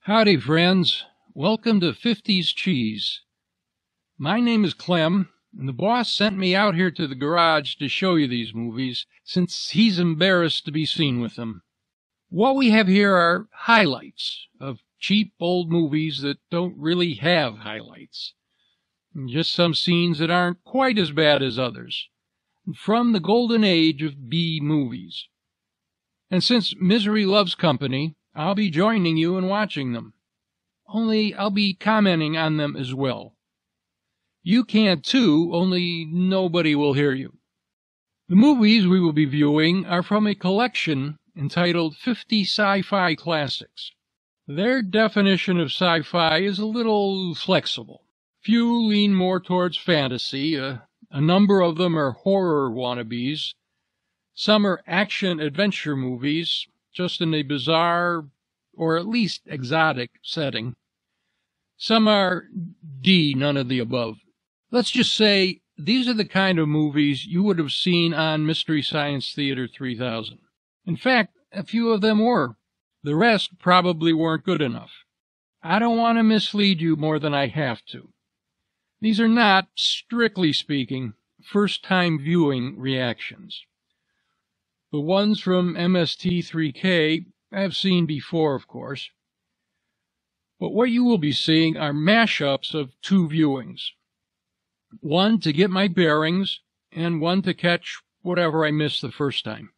Howdy, friends. Welcome to 50's Cheese. My name is Clem, and the boss sent me out here to the garage to show you these movies, since he's embarrassed to be seen with them. What we have here are highlights of cheap old movies that don't really have highlights. Just some scenes that aren't quite as bad as others. From the golden age of B movies. And since misery loves company, I'll be joining you in watching them. Only I'll be commenting on them as well. You can too, only nobody will hear you. The movies we will be viewing are from a collection entitled 50 Sci-Fi Classics. Their definition of sci-fi is a little flexible. Few lean more towards fantasy, a number of them are horror wannabes. Some are action-adventure movies, just in a bizarre, or at least exotic, setting. Some are none of the above. Let's just say these are the kind of movies you would have seen on Mystery Science Theater 3000. In fact, a few of them were. The rest probably weren't good enough. I don't want to mislead you more than I have to. These are not, strictly speaking, first-time viewing reactions. The ones from MST3K I've seen before, of course. But what you will be seeing are mashups of two viewings. One to get my bearings, and one to catch whatever I missed the first time.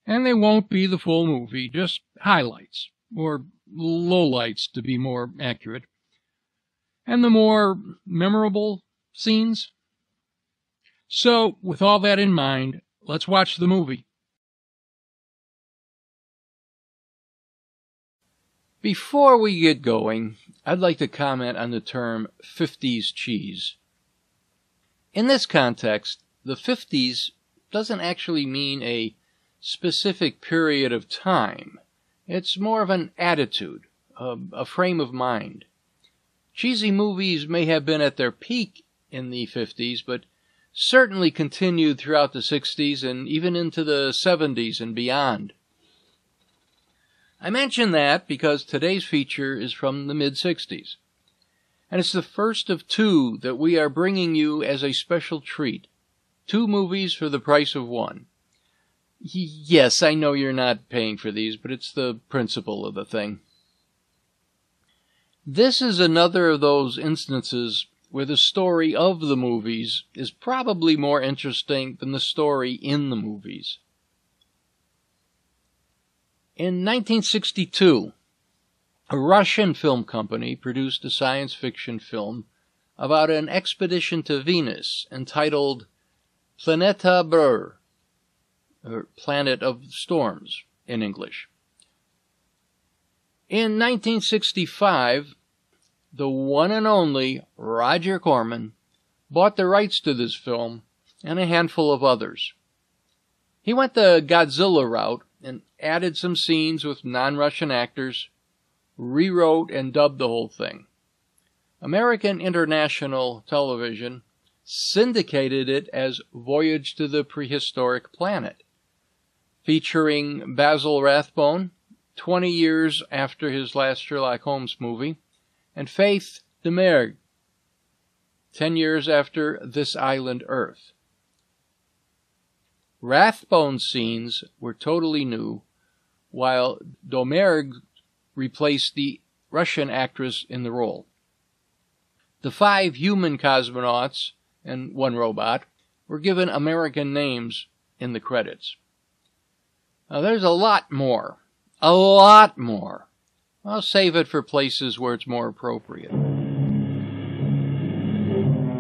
And they won't be the full movie, just highlights, or lowlights to be more accurate. And the more memorable scenes. So, with all that in mind, let's watch the movie. Before we get going, I'd like to comment on the term 50's cheese. In this context, the 50s doesn't actually mean a specific period of time. It's more of an attitude, a frame of mind. Cheesy movies may have been at their peak in the 50s, but certainly continued throughout the 60s and even into the 70s and beyond. I mention that because today's feature is from the mid-60s, and it's the first of two that we are bringing you as a special treat. 2 movies for the price of one. Yes, I know you're not paying for these, but it's the principle of the thing. This is another of those instances where the story of the movies is probably more interesting than the story in the movies. In 1962, a Russian film company produced a science fiction film about an expedition to Venus entitled Planeta Brr, or Planet of Storms in English. In 1965, the one and only Roger Corman bought the rights to this film and a handful of others. He went the Godzilla route and added some scenes with non-Russian actors, rewrote and dubbed the whole thing. American International Television syndicated it as Voyage to the Prehistoric Planet, featuring Basil Rathbone, 20 years after his last Sherlock Holmes movie, and Faith Domergue, 10 years after This Island Earth. Rathbone's scenes were totally new, while Domergue replaced the Russian actress in the role. The 5 human cosmonauts and 1 robot were given American names in the credits. Now there's a lot more. I'll save it for places where it's more appropriate.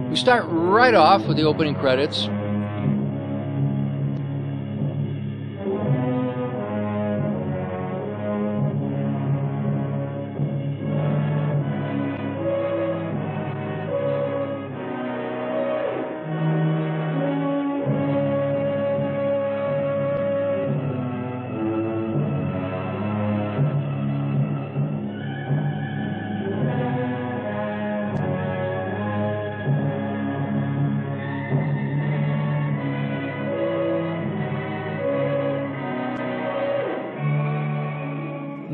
We start right off with the opening credits.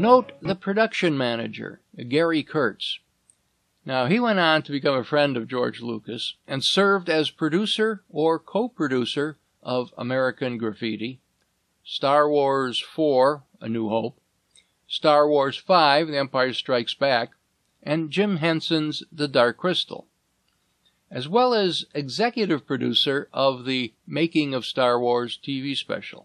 Note the production manager, Gary Kurtz. Now, he went on to become a friend of George Lucas and served as producer or co-producer of American Graffiti, Star Wars 4, A New Hope, Star Wars 5, The Empire Strikes Back, and Jim Henson's The Dark Crystal, as well as executive producer of the Making of Star Wars TV special.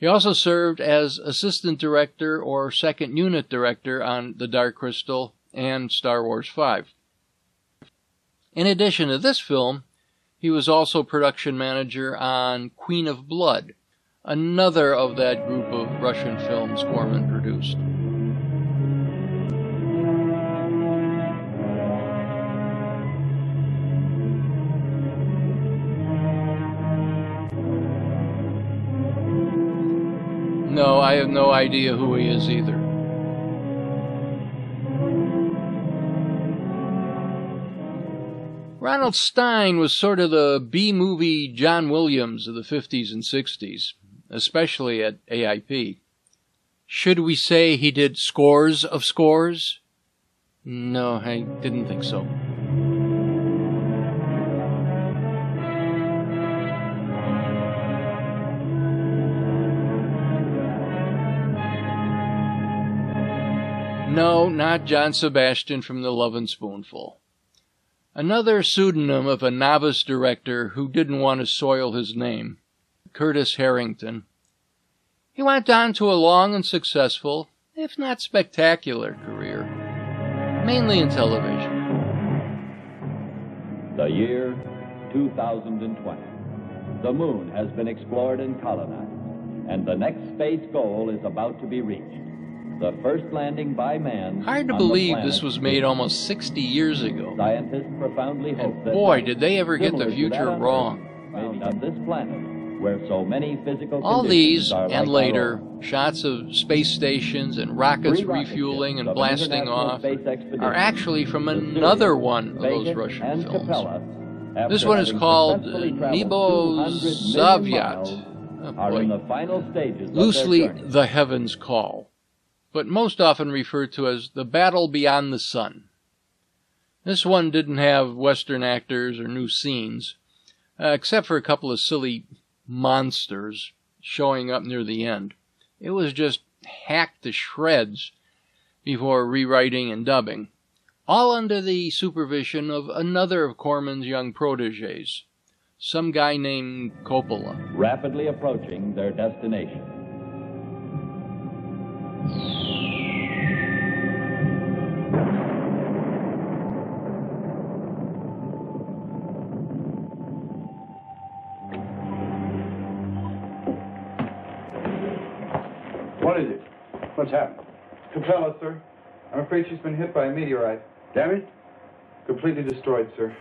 He also served as assistant director or second unit director on The Dark Crystal and Star Wars 5. In addition to this film, he was also production manager on Queen of Blood, another of that group of Russian films Corman produced. No, I have no idea who he is either. Ronald Stein was sort of the B-movie John Williams of the 50s and 60s, especially at AIP. Should we say he did scores of scores? No, I didn't think so. No, not John Sebastian from The Lovin' Spoonful. Another pseudonym of a novice director who didn't want to soil his name, Curtis Harrington. He went on to a long and successful, if not spectacular, career, mainly in television. The year 2020. The moon has been explored and colonized, and the next space goal is about to be reached. The first landing by man. Hard to believe this was made almost 60 years ago. Scientists profoundly hope And that boy, did they ever get the future wrong. Maybe on this planet, where so many physical All these, conditions are and like later, our own. shots of space stations and rockets 3 rocket refueling ships and of an blasting international off space expedition, are actually from the another Syrian, one of those Vegas, Russian and films. Capella, This after one is having called successfully traveled Nebo 200 million Zavyat. miles, Oh, are in boy. the final stages Loosely, of their journey. The Heavens Call, but most often referred to as The Battle Beyond the Sun. This one didn't have Western actors or new scenes, except for a couple of silly monsters showing up near the end. It was just hacked to shreds before rewriting and dubbing, all under the supervision of another of Corman's young protégés, some guy named Coppola. Rapidly approaching their destination. What is it? What's happened? Capella, sir. I'm afraid she's been hit by a meteorite. Damage? Completely destroyed, sir.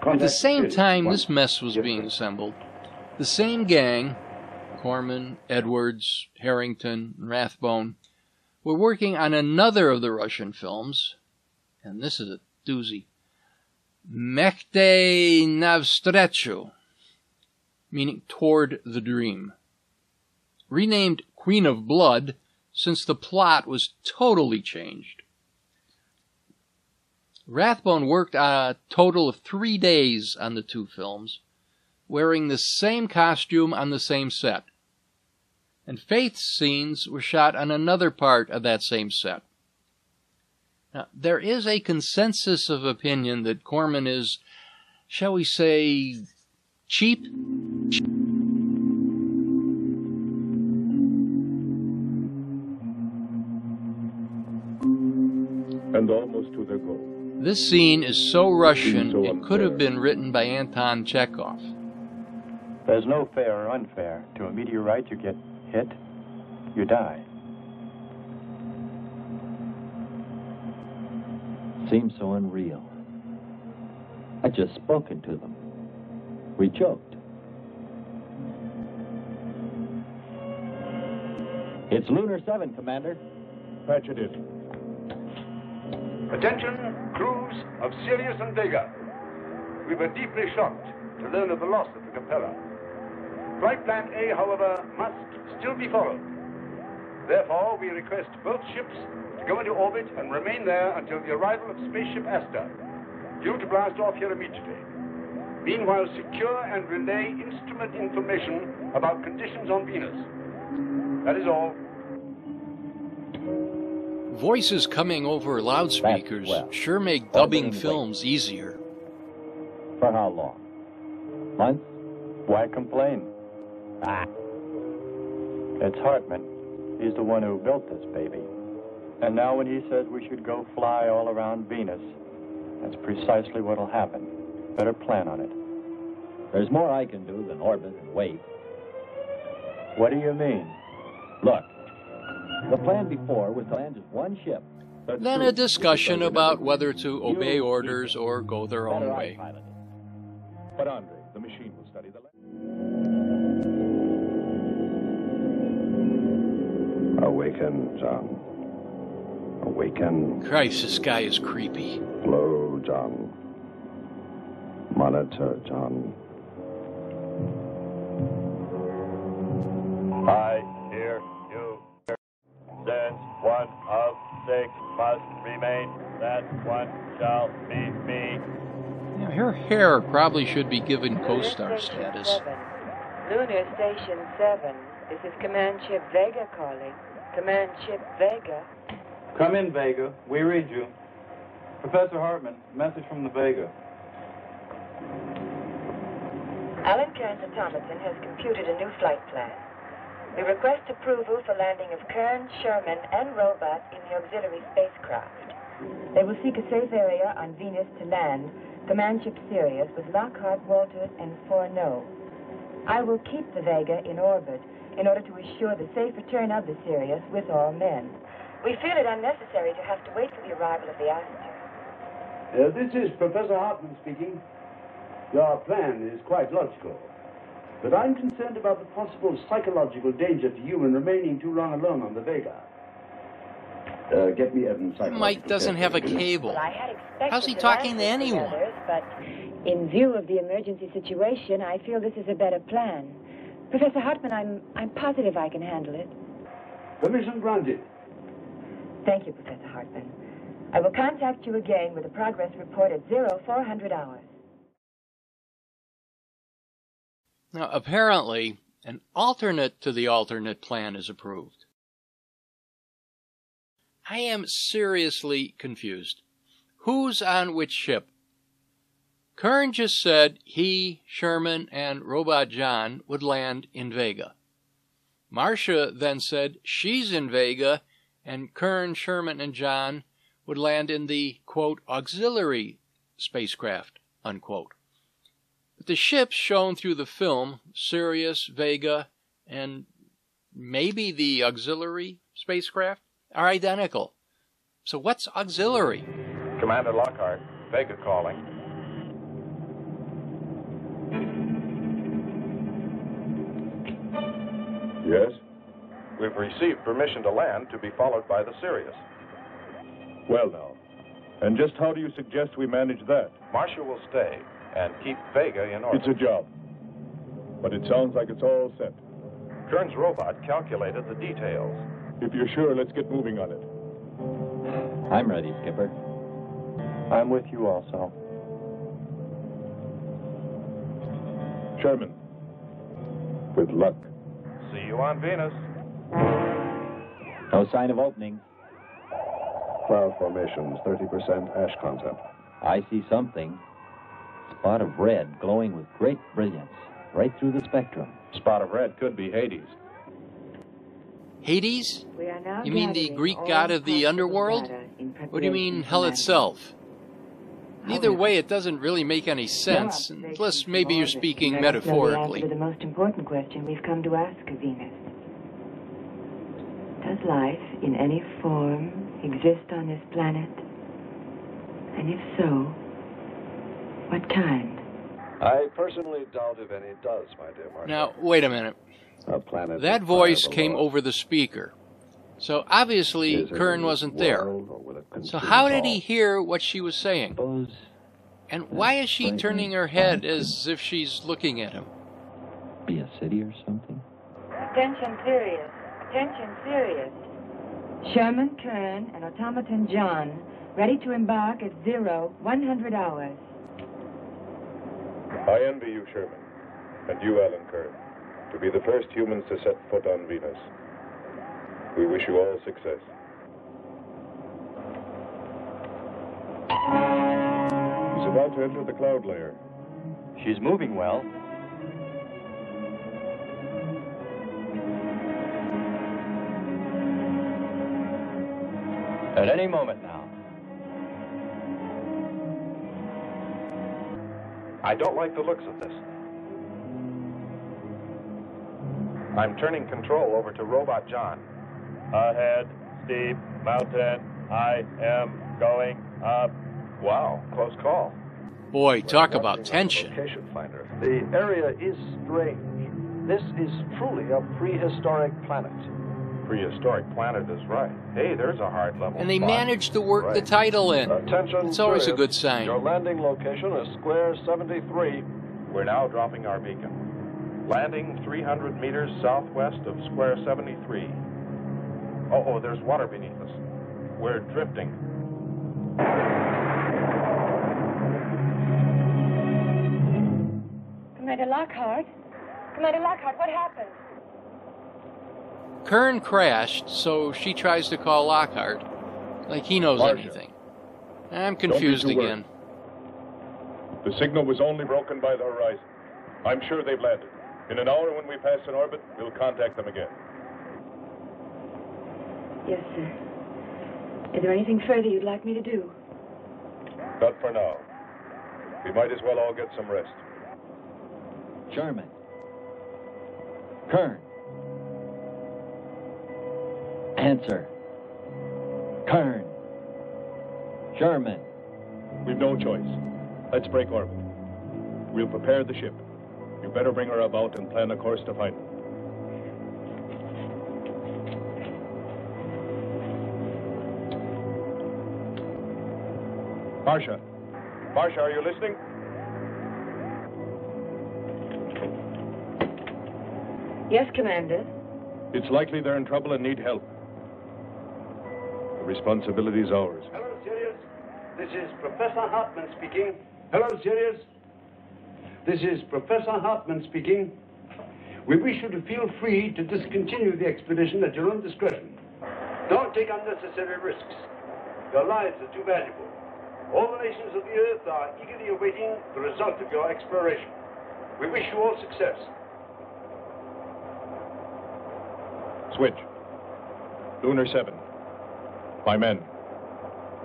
At the same Contact time One. this mess was Yes, being sir. assembled, the same gang, Corman, Edwards, Harrington, and Rathbone, were working on another of the Russian films, and this is a doozy, Mekhte Navstrechu, meaning Toward the Dream. Renamed Queen of Blood since the plot was totally changed. Rathbone worked a total of 3 days on the 2 films, wearing the same costume on the same set. And Faith's scenes were shot on another part of that same set. Now, there is a consensus of opinion that Corman is, shall we say, cheap? And almost to their goal. This scene is so Russian, So it could have unfair. been written by Anton Chekhov. There's no fair or unfair. To a meteorite, you get hit, you die. Seems so unreal. I'd just spoken to them. We joked. It's Lunar 7, Commander. Patch it in. Attention, crews of Sirius and Vega. We were deeply shocked to learn of the loss of the Capella. Flight plan A, however, must still be followed. Therefore, we request both ships to go into orbit and remain there until the arrival of spaceship Asta, due to blast off here immediately. Meanwhile, secure and relay instrument information about conditions on Venus. That is all. Voices coming over loudspeakers sure make dubbing films easier. For how long? Months? Why complain? It's Hartman. He's the one who built this baby. And now when he says we should go fly all around Venus, that's precisely what'll happen. Better plan on it. There's more I can do than orbit and wait. What do you mean? Look, the plan before was to land just one ship. Then a discussion about whether to obey orders or go their own way. But Andre, the machine will study the land. Awaken, John. Awaken. Christ, this guy is creepy. Slow, John. Monitor, John. I hear you. Since one of 6 must remain, that one shall be me. Now, her hair probably should be given co-star status. Lunar Station 7. This is Command Ship Vega calling. Command Ship Vega. Come in, Vega. We read you. Professor Hartman, message from the Vega. Alan Kearns Automaton has computed a new flight plan. We request approval for landing of Kern, Sherman, and Robot in the auxiliary spacecraft. They will seek a safe area on Venus to land Command Ship Sirius with Lockhart, Walters, and Fourneau. I will keep the Vega in orbit in order to assure the safe return of the Sirius with all men. We feel it unnecessary to have to wait for the arrival of the Asta. This is Professor Hartman speaking. Your plan is quite logical. But I'm concerned about the possible psychological danger to you in remaining too long alone on the Vega. Get me Evans' psychological Mike doesn't have a cable. Well, I had expected How's he talking to anyone? Others, but in view of the emergency situation, I feel this is a better plan. Professor Hartman, I'm positive I can handle it. Permission granted. Thank you, Professor Hartman. I will contact you again with a progress report at 0400 hours. Now, apparently, an alternate to the alternate plan is approved. I am seriously confused. Who's on which ship? Kern just said he, Sherman, and Robot John would land in Vega. Marcia then said she's in Vega, and Kern, Sherman, and John would land in the, quote, auxiliary spacecraft, unquote. But the ships shown through the film, Sirius, Vega, and maybe the auxiliary spacecraft, are identical. So what's auxiliary? Commander Lockhart, Vega calling. Yes? We've received permission to land to be followed by the Sirius. Well, now. And just how do you suggest we manage that? Marcia will stay and keep Vega in orbit. It's a job. But it sounds like it's all set. Kern's robot calculated the details. If you're sure, let's get moving on it. I'm ready, Skipper. I'm with you also. Sherman. With luck. See you on Venus. No sign of opening. Cloud formations, 30% ash content. I see something. Spot of red glowing with great brilliance, right through the spectrum. Spot of red could be Hades. Hades? We are now You mean the gathering Greek all god of the possible underworld? data in Or do you mean preparation for hell landing. itself? Either However, way, it doesn't really make any sense, no unless maybe you're speaking Let us know the metaphorically. answer to the most important question we've come to ask of Venus. Does life in any form exist on this planet? And if so, what kind? I personally doubt if any does, my dear Marcia. Now, wait a minute. A planet That voice came over the speaker. So obviously, Kern wasn't there. So how did he hear what she was saying? And why is she turning her head as if she's looking at him? Be a city or something? Attention, Sirius. Tension serious. Sherman, Kern, and automaton John ready to embark at 100 hours. I envy you, Sherman, and you, Alan Kern, to be the first humans to set foot on Venus. We wish you all success. He's about to enter the cloud layer. She's moving well. At any moment now. I don't like the looks of this. I'm turning control over to Robot John. Ahead, steep, mountain. I am going up. Wow, close call. Boy, talk about tension. Location finder. The area is strange. This is truly a prehistoric planet. Prehistoric planet is right. Hey, there's a hard level. And they spot. managed to work the title in. Attention, It's always a tourists. good sign. Your landing location is Square 73. We're now dropping our beacon. Landing 300 meters southwest of Square 73. Oh, there's water beneath us. We're drifting. Commander Lockhart? Commander Lockhart, what happened? Kern crashed, so she tries to call Lockhart, like he knows Marcia. anything. I'm confused Don't be too again. The signal was only broken by the horizon. I'm sure they've landed. In an hour when we pass in orbit, we'll contact them again. Yes, sir. Is there anything further you'd like me to do? Not for now. We might as well all get some rest. Sherman. Kern. Answer. Kern. Sherman. We've no choice. Let's break orbit. We'll prepare the ship. You better bring her about and plan a course to find her. Marcia. Marcia, are you listening? Yes, Commander. It's likely they're in trouble and need help. The responsibility's ours. Hello, Sirius. This is Professor Hartman speaking. Hello, Sirius. This is Professor Hartman speaking. We wish you to feel free to discontinue the expedition at your own discretion. Don't take unnecessary risks. Your lives are too valuable. All the nations of the Earth are eagerly awaiting the result of your exploration. We wish you all success. Switch. Lunar 7. My men,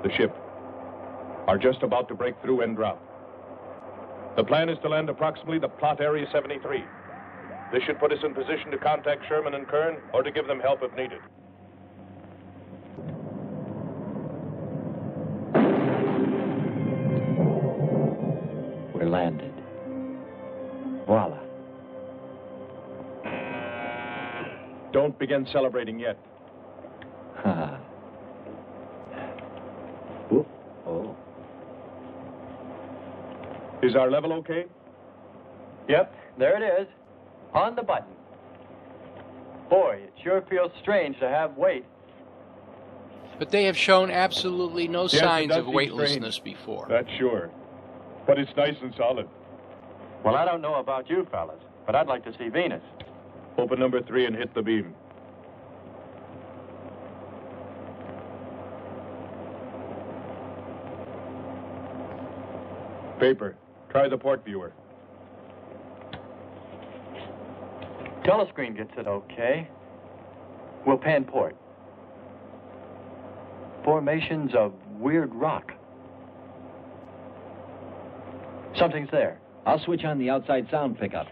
the ship, are just about to break through and drop. The plan is to land approximately the plot area 73. This should put us in position to contact Sherman and Kern or to give them help if needed. We're landed. Voila. Don't begin celebrating yet. Ha. Oh. Is our level okay? Yep, there it is. On the button. Boy, it sure feels strange to have weight. But they have shown absolutely no Yes, it signs does of seem weightlessness strange. before. That's sure. But it's nice and solid. Well, I don't know about you fellas, but I'd like to see Venus. Open number 3 and hit the beam. Paper. Try the port viewer. Telescreen gets it okay. We'll pan port. Formations of weird rock. Something's there. I'll switch on the outside sound pickup.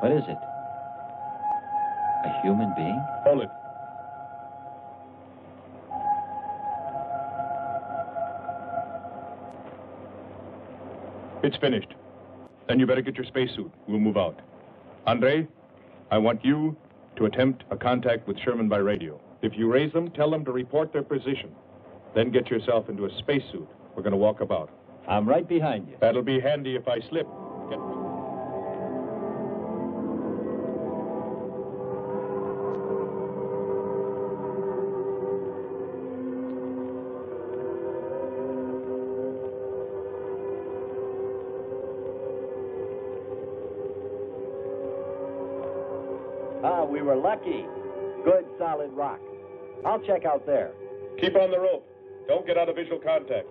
What is it? A human being? Hold it. It's finished. Then you better get your spacesuit. We'll move out. Andre, I want you to attempt a contact with Sherman by radio. If you raise them, tell them to report their position. Then get yourself into a spacesuit. We're going to walk about. I'm right behind you. That'll be handy if I slip. Get... Ah, we were lucky. Good, solid rock. I'll check out there. Keep on the rope. Don't get out of visual contact.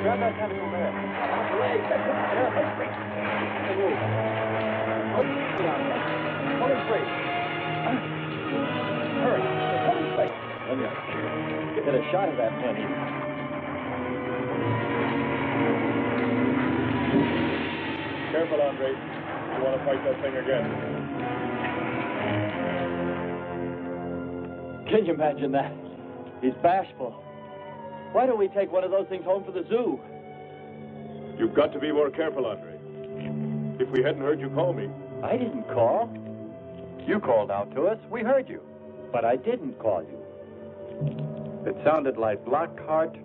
Grab that tentacle there. Hold it free. Hurry. Hold it straight. Let me get a shot of that penny. Careful, Andre. You want to fight that thing again. Can you imagine that? He's bashful. Why don't we take one of those things home for the zoo? You've got to be more careful, Andre. If we hadn't heard you call me. I didn't call. You called out to us. We heard you. But I didn't call you. It sounded like Lockhart.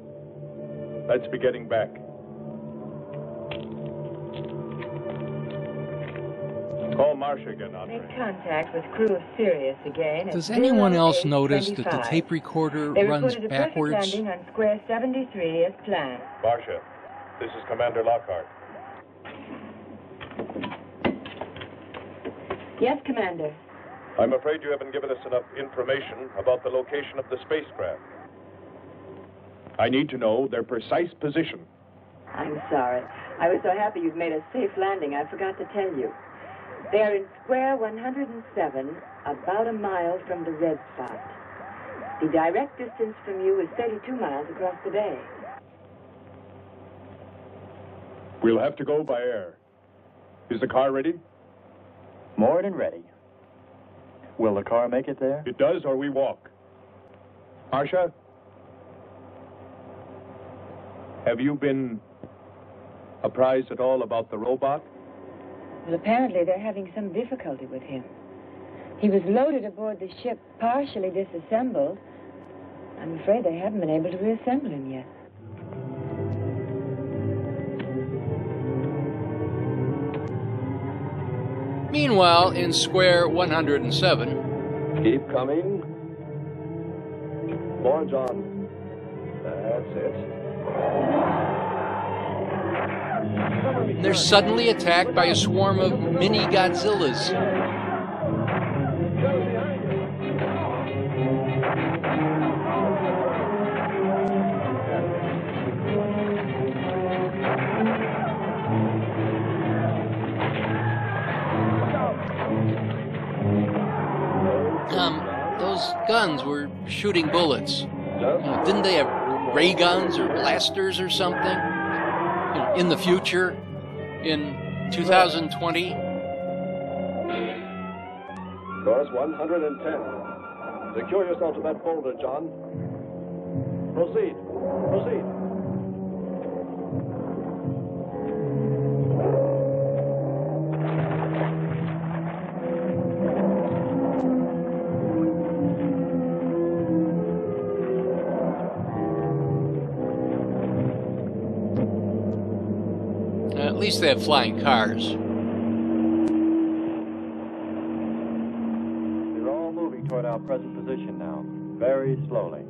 Let's be getting back. Call Marcia again, Andre. Make contact with crew of Sirius again. Does anyone else notice that the tape recorder runs backwards? They reported a perfect landing on square 73 as planned. Marcia, this is Commander Lockhart. Yes, Commander. I'm afraid you haven't given us enough information about the location of the spacecraft. I need to know their precise position. I'm sorry. I was so happy you'd made a safe landing, I forgot to tell you. They're in square 107, about a mile from the red spot. The direct distance from you is 32 miles across the bay. We'll have to go by air. Is the car ready? More than ready. Will the car make it there? It does, or we walk. Marcia? Have you been apprised at all about the robot? Well, apparently they're having some difficulty with him. He was loaded aboard the ship, partially disassembled. I'm afraid they haven't been able to reassemble him yet. Meanwhile, in square 107... Keep coming. More, John. That's it. they're suddenly attacked by a swarm of mini Godzillas. Those guns were shooting bullets. Didn't they have ray guns or blasters or something? In the future, in 2020? Course 110. Secure yourself to that boulder, John. Proceed. Proceed. At least they have flying cars. We're all moving toward our present position now, very slowly.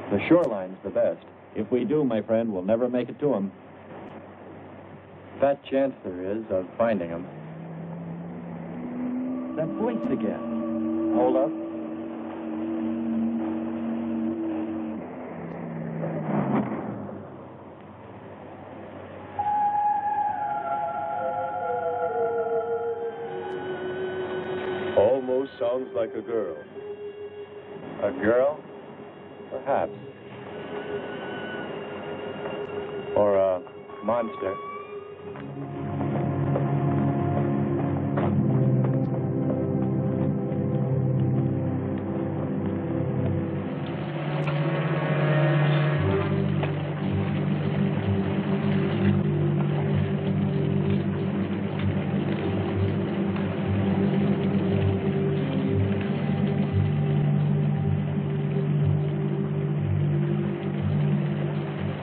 The shoreline's the best. If we do, my friend, we'll never make it to him. Fat chance there is of finding him. That voice again. Hold up. Almost sounds like a girl. A girl? Perhaps. Or a monster.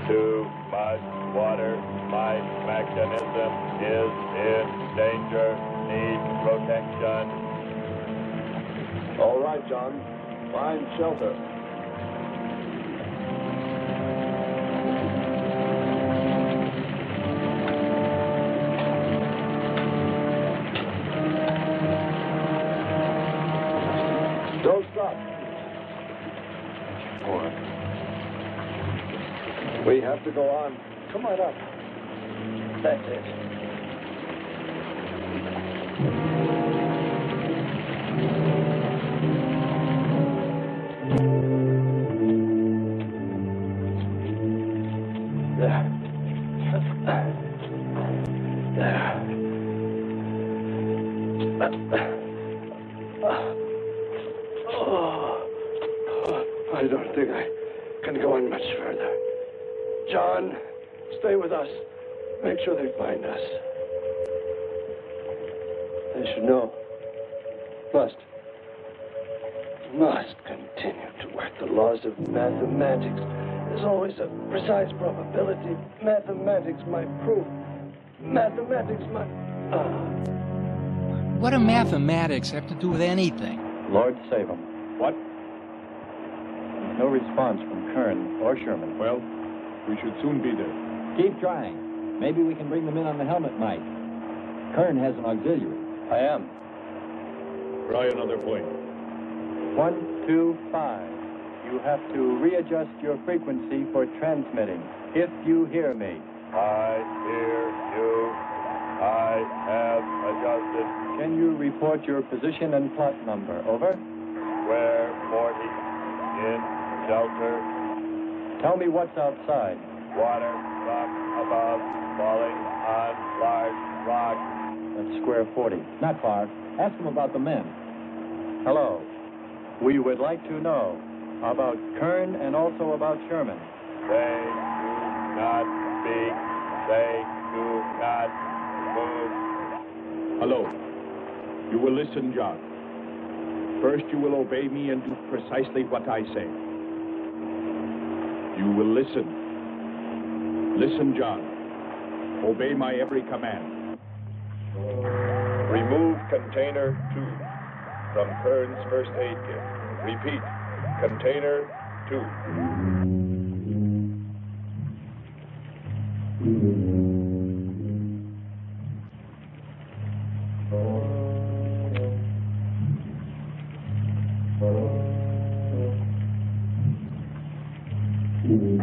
Too much water. My mechanism is in danger. Need protection. All right, John. Find shelter. Don't stop. We have to go on. Come on up. That's it. I don't think I can go on much further. John, stay with us. Make sure they find us. They should know. Must continue to work the laws of mathematics. There's always a precise probability. Mathematics might prove. Mathematics might... What do mathematics have to do with anything? Lord save him. What? No response from Kern or Sherman. Well, we should soon be there. Keep trying. Maybe we can bring them in on the helmet mic. Kern has an auxiliary. I am. Try another point. 125. You have to readjust your frequency for transmitting. If you hear me. I hear you. I have adjusted. Can you report your position and plot number? Over. Square 40. In shelter. Tell me what's outside. Water from above falling on large rock. That's square 40. Not far. Ask them about the men. Hello. We would like to know about Kern and also about Sherman. They do not speak. They do not move. Hello. You will listen, John. First, you will obey me and do precisely what I say. You will listen. Listen, John. Obey my every command. Remove container 2 from Kern's first aid kit. Repeat, container 2.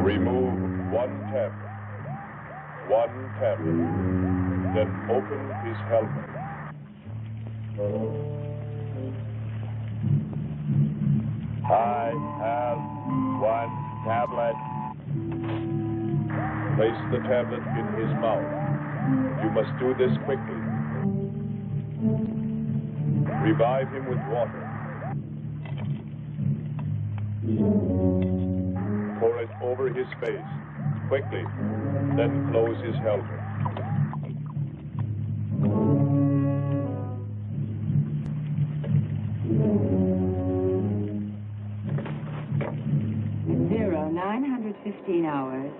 Remove 1 tablet. 1 tablet. Then open his helmet. I have 1 tablet. Place the tablet in his mouth. You must do this quickly. Revive him with water. Pour it over his face. Quickly. Then close his helmet. Zero, 915 hours.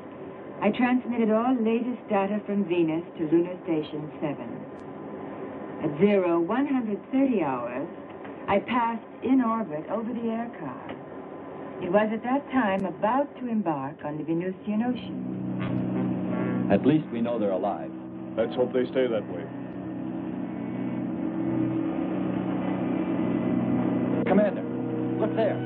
I transmitted all latest data from Venus to Lunar Station 7. At 130 hours, I passed in orbit over the air car. It was at that time about to embark on the Venusian Ocean. At least we know they're alive. Let's hope they stay that way. Commander, look there.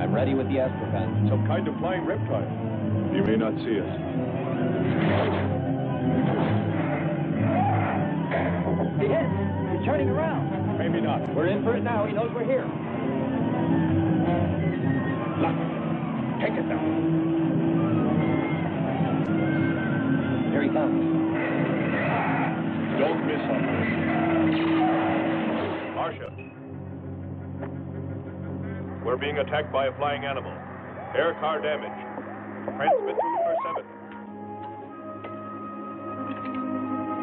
I'm ready with the astropan. Some kind of flying reptile. He may not see us. He is. He's turning around. Maybe not. We're in for it now. He knows we're here. Look. Take it down. Here he comes. Don't miss on this. Marcia. We're being attacked by a flying animal. Air car damage. Transmit to Lunar 7.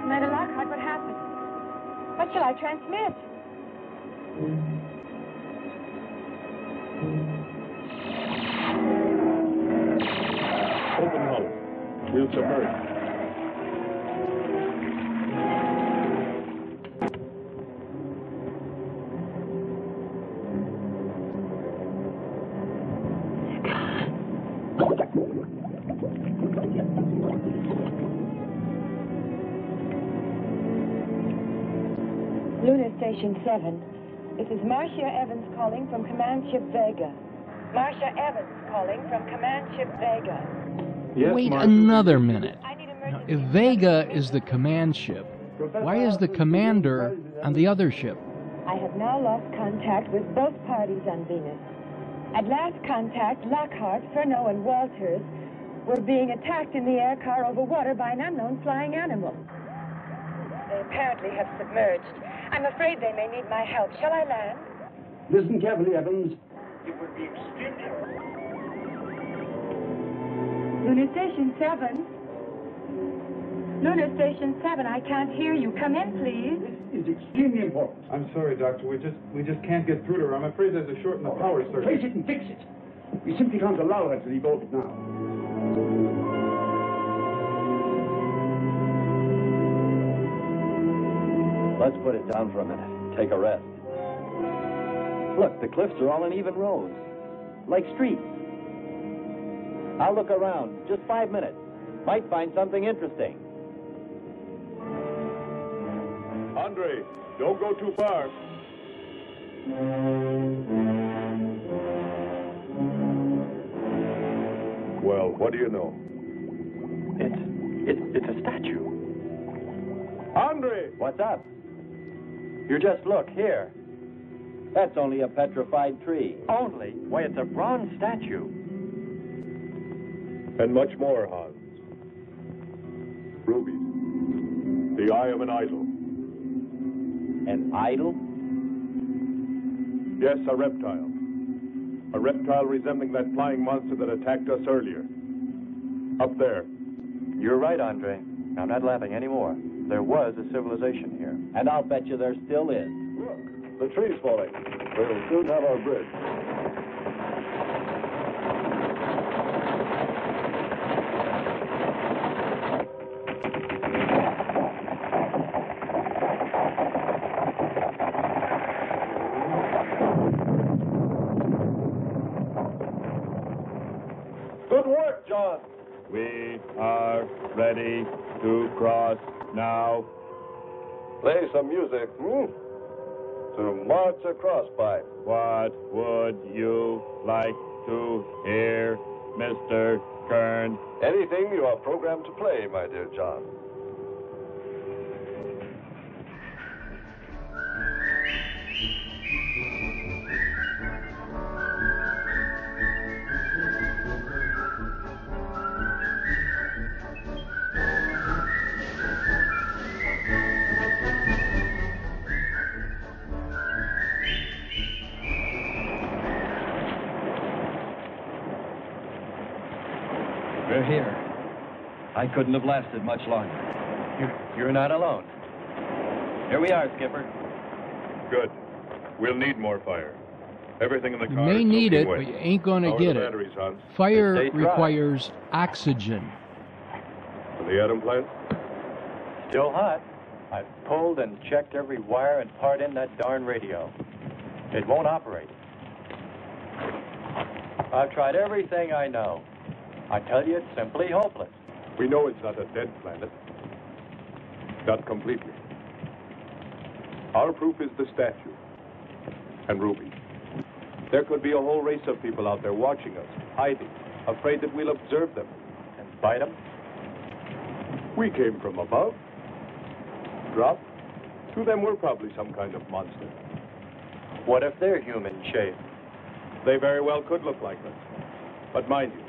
Commander Lockhart, what happened? What shall I transmit? Open hull. We'll submerge. Lunar Station 7. This is Marcia Evans calling from Command Ship Vega. Marcia Evans calling from Command Ship Vega. Yes, Wait Marcia. another minute. Now, if Vega is the command ship, why is the commander on the other ship? I have now lost contact with both parties on Venus. At last contact, Lockhart, Furneaux, and Walters were being attacked in the air car over water by an unknown flying animal. They apparently have submerged. I'm afraid they may need my help. Shall I land? Listen carefully, Evans. It would be extremely... Lunar Station 7. Lunar Station 7, I can't hear you. Come in, please. This is extremely important. I'm sorry, Doctor. We just can't get through to her. I'm afraid there's a short in the power circuit. Face it and fix it. We simply can't allow her to leave orbit now. Let's put it down for a minute. Take a rest. Look, the cliffs are all in even rows. Like streets. I'll look around. Just 5 minutes. Might find something interesting. Andre, don't go too far. Well, what do you know? It's a statue. Andre! What's up? You just look here. That's only a petrified tree. Only? Why, it's a bronze statue. And much more, Hans. Rubies. The eye of an idol. An idol? Yes, a reptile. A reptile resembling that flying monster that attacked us earlier. Up there. You're right, Andre. I'm not laughing anymore. There was a civilization here. And I'll bet you there still is. Look, the tree's falling. We'll soon have our bridge. Good work, John. We are ready to cross now. Play some music, to march across by. What would you like to hear, Mr. Kern? Anything you are programmed to play, my dear John. We're here. I couldn't have lasted much longer. You're not alone. Here we are, Skipper. Good. We'll need more fire. Everything in the You car may is need it, soaking but wet. you ain't going to How are get the it. batteries, Hans? Fire Stay dry. requires oxygen. For the atom plant? Still hot. I've pulled and checked every wire and part in that darn radio. It won't operate. I've tried everything I know. I tell you, it's simply hopeless. We know it's not a dead planet. Not completely. Our proof is the statue. And Ruby. There could be a whole race of people out there watching us, hiding, afraid that we'll observe them. And bite them? We came from above. Dropped. To them, we're probably some kind of monster. What if they're human shape? They very well could look like us. But mind you,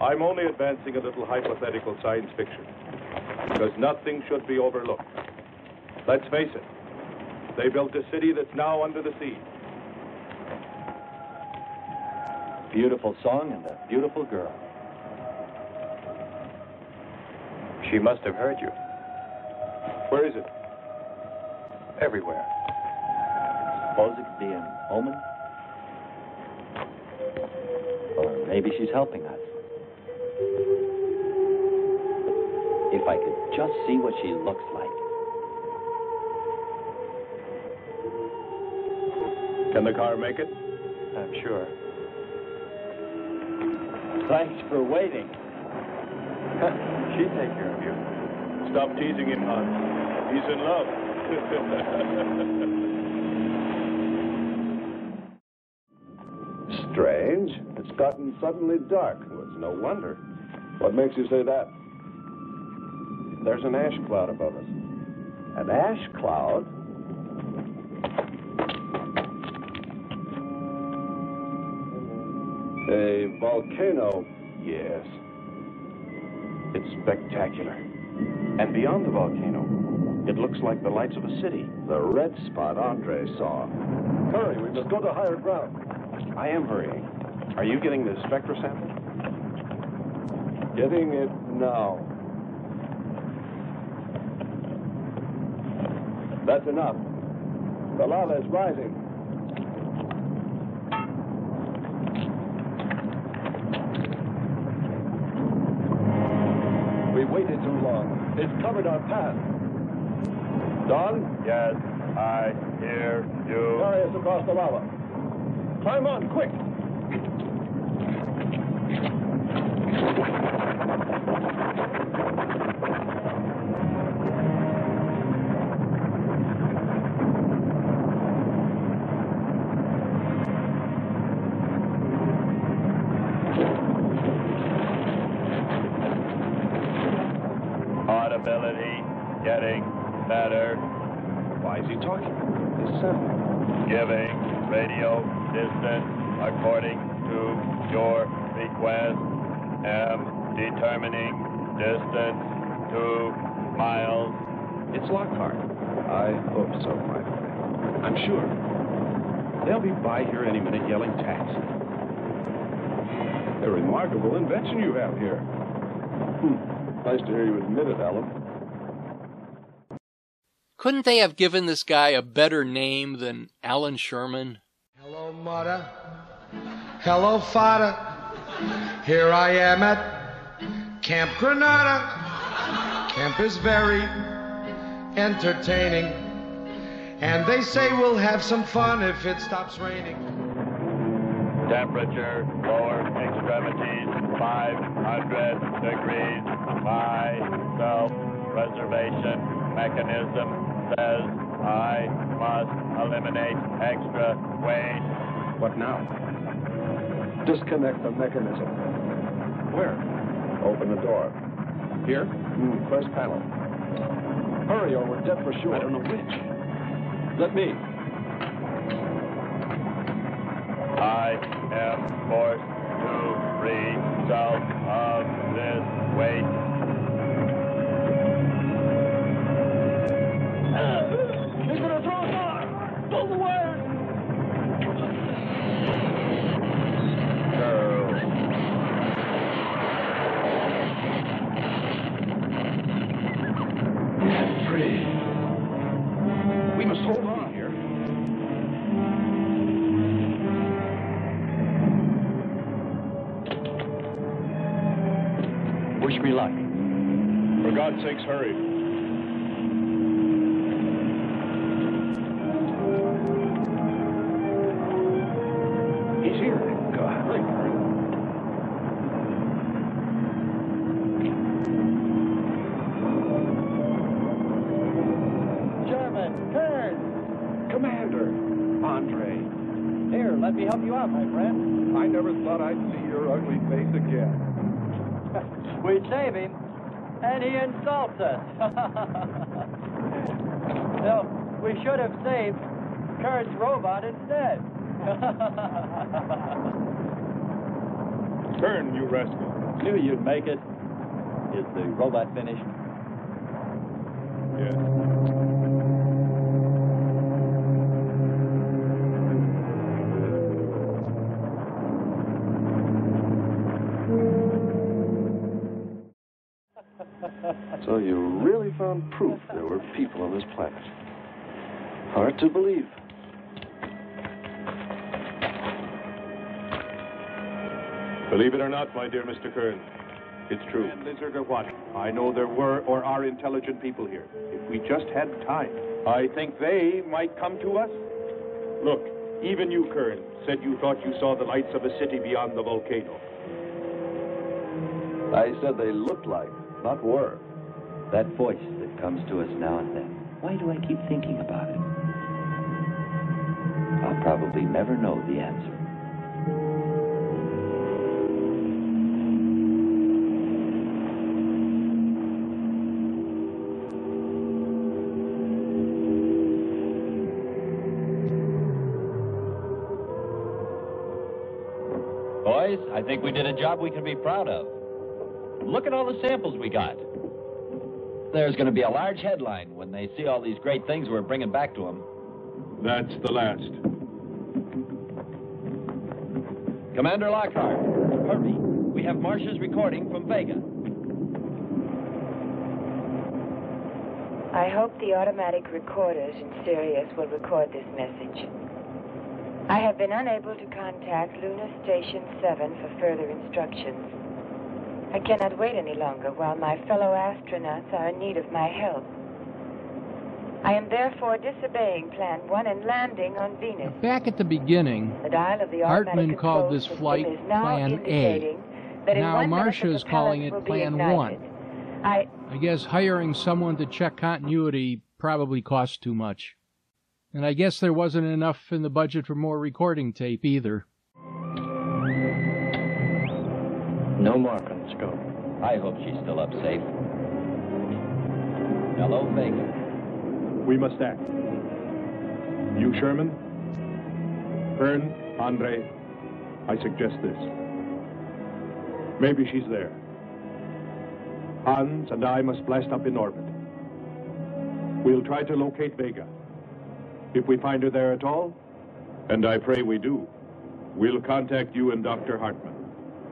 I'm only advancing a little hypothetical science fiction. Because nothing should be overlooked. Let's face it. They built a city that's now under the sea. Beautiful song and a beautiful girl. She must have heard you. Where is it? Everywhere. Suppose it could be an omen? Or maybe she's helping us. If I could just see what she looks like. Can the car make it? I'm sure. Thanks for waiting. She'd take care of you. Stop teasing him, Hans. He's in love. Strange. It's gotten suddenly dark. Well, it's no wonder. What makes you say that? There's an ash cloud above us. An ash cloud? A volcano. Yes. It's spectacular. And beyond the volcano, it looks like the lights of a city. The red spot Andre saw. Hurry, we must go to higher ground. I am hurrying. Are you getting the spectra sample? Getting it now. That's enough. The lava is rising. We waited too long. It's covered our path. Don? Yes, I hear you. Carry us across the lava. Climb on, quick! Audibility getting better. Why is he talking? It's simple. Giving radio distance according to your request. Am determining distance 2 miles. It's Lockhart. I hope so, my friend. I'm sure. They'll be by here any minute yelling taxi. A remarkable invention you have here. Nice to hear you admit it, Alan. Couldn't they have given this guy a better name than Alan Sherman? Hello, mother. Hello, father. Here I am at Camp Granada. Camp is very entertaining. And they say we'll have some fun if it stops raining. Temperature, lower extremities, 500 degrees. My self-preservation mechanism says I must eliminate extra weight. What now? Disconnect the mechanism. Where? Open the door. Here? First panel. Hurry or we're dead for sure. I don't know which. Let me. I am forced to free self of this weight. He's gonna throw us off! Pull the wires! Free. We must hold on here. Wish me luck. For God's sakes, hurry. me help you out, my friend. I never thought I'd see your ugly face again. We save him, and he insults us. No, we should have saved Kurt's robot instead. Turn, you rascal. Knew you'd make it. Is the robot finished? Yes. So you really found proof there were people on this planet. Hard to believe. Believe it or not, my dear Mr. Kern, it's true. And lizard or what? I know there were or are intelligent people here. If we just had time, I think they might come to us. Look, even you, Kern, said you thought you saw the lights of a city beyond the volcano. I said they looked like, not were. That voice that comes to us now and then. Why do I keep thinking about it? I'll probably never know the answer. Boys, I think we did a job we can be proud of. Look at all the samples we got. There's going to be a large headline when they see all these great things we're bringing back to them. That's the last. Commander Lockhart, hurry. We have Marcia's recording from Vega. I hope the automatic recorders in Sirius will record this message. I have been unable to contact Lunar Station 7 for further instructions. I cannot wait any longer while my fellow astronauts are in need of my help. I am therefore disobeying Plan 1 and landing on Venus. Back at the beginning, The dial of the Hartman automatic called this control flight system is now Plan A. indicating that in Now 1 minute Marcia the is calling it propellants will be Plan ignited. 1. I guess hiring someone to check continuity probably costs too much. And I guess there wasn't enough in the budget for more recording tape either. No mark on the scope. I hope she's still up safe. Hello, Vega. We must act. You, Sherman, Kern, Andre, I suggest this. Maybe she's there. Hans and I must blast up in orbit. We'll try to locate Vega. If we find her there at all, and I pray we do, we'll contact you and Dr. Hartman.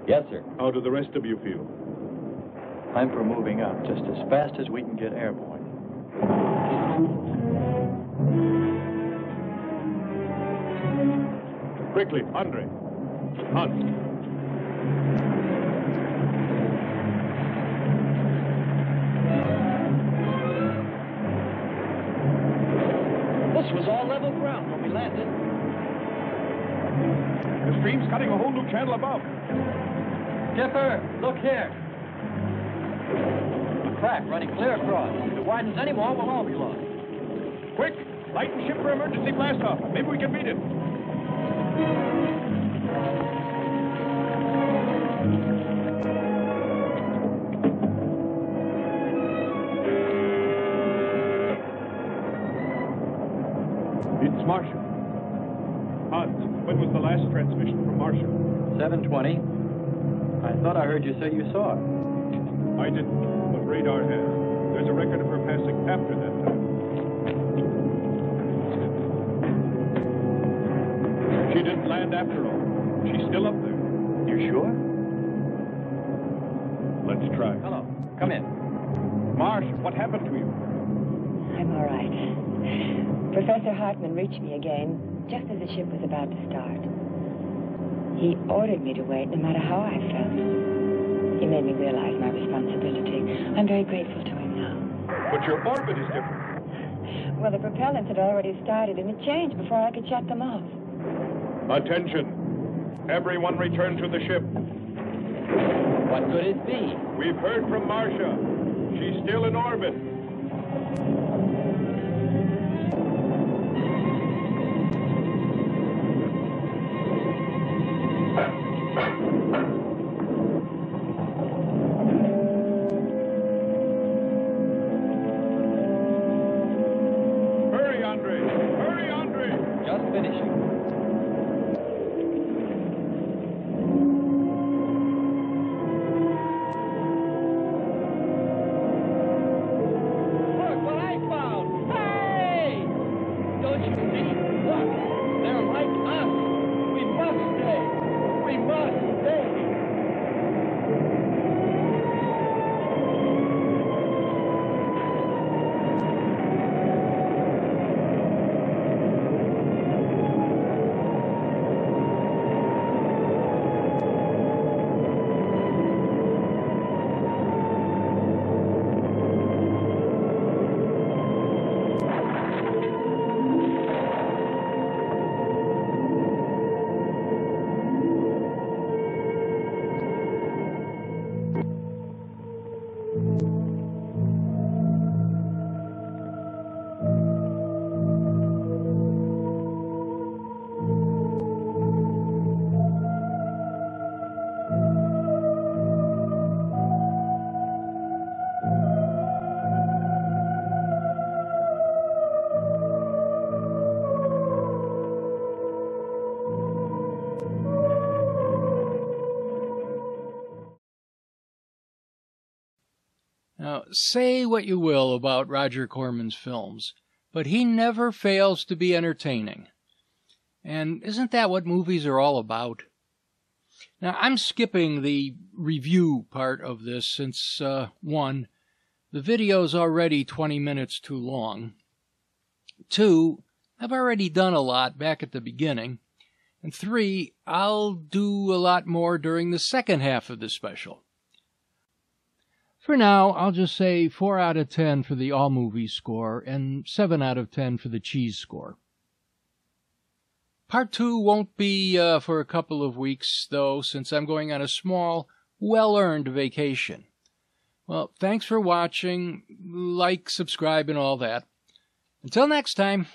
Yes, sir. How do the rest of you feel? I'm for moving up just as fast as we can get airborne. Quickly, Andre. Hans. This was all level ground when we landed. The stream's cutting a whole new channel above. Skipper, look here. A crack running clear across. If it widens any more, we'll all be lost. Quick, light the ship for emergency blast-off. Maybe we can beat it. It's Marcia. Hans, when was the last transmission from Marcia? 7:20. I thought I heard you say you saw it. I didn't, but radar has. There's a record of her passing after that time. She didn't land after all. She's still up there. You sure? Let's try. Hello. Come in. Marsh, what happened to you? I'm all right. Professor Hartman reached me again just as the ship was about to start. He ordered me to wait no matter how I felt. He made me realize my responsibility. I'm very grateful to him now. But your orbit is different. Well, the propellants had already started, and it changed before I could shut them off. Attention. Everyone return to the ship. What could it be? We've heard from Marcia. She's still in orbit. Now, say what you will about Roger Corman's films, but he never fails to be entertaining. And isn't that what movies are all about? Now, I'm skipping the review part of this since, 1, the video's already 20 minutes too long. 2, I've already done a lot back at the beginning. And 3, I'll do a lot more during the second half of the special. For now, I'll just say 4 out of 10 for the all-movie score and 7 out of 10 for the cheese score. Part 2 won't be for a couple of weeks, though, since I'm going on a small, well-earned vacation. Well, thanks for watching. Like, subscribe, and all that. Until next time.